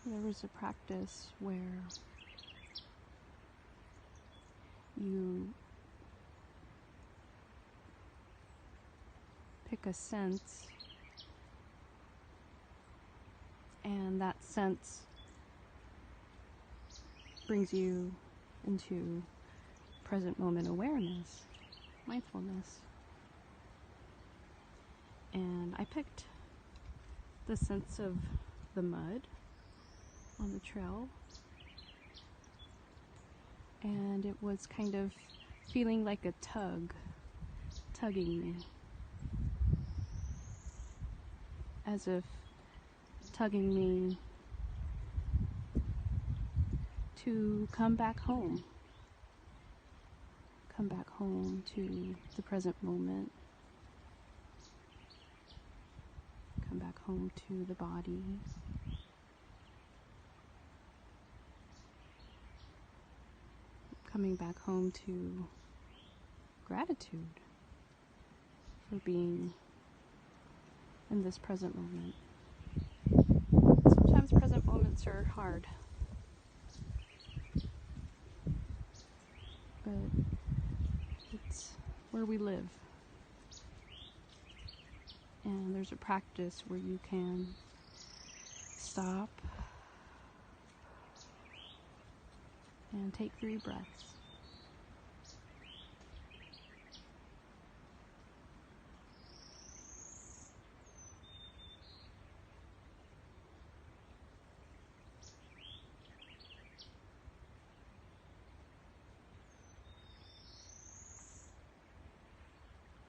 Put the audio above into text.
there was a practice where you pick a sense, and that sense brings you into present moment awareness, mindfulness. And I picked the sense of the mud on the trail, and it was kind of feeling like a tugging me, as if tugging me to come back home to the present moment, come back home to the body, coming back home to gratitude for being in this present moment. Sometimes present moments are hard, but it's where we live. And there's a practice where you can stop and take 3 breaths.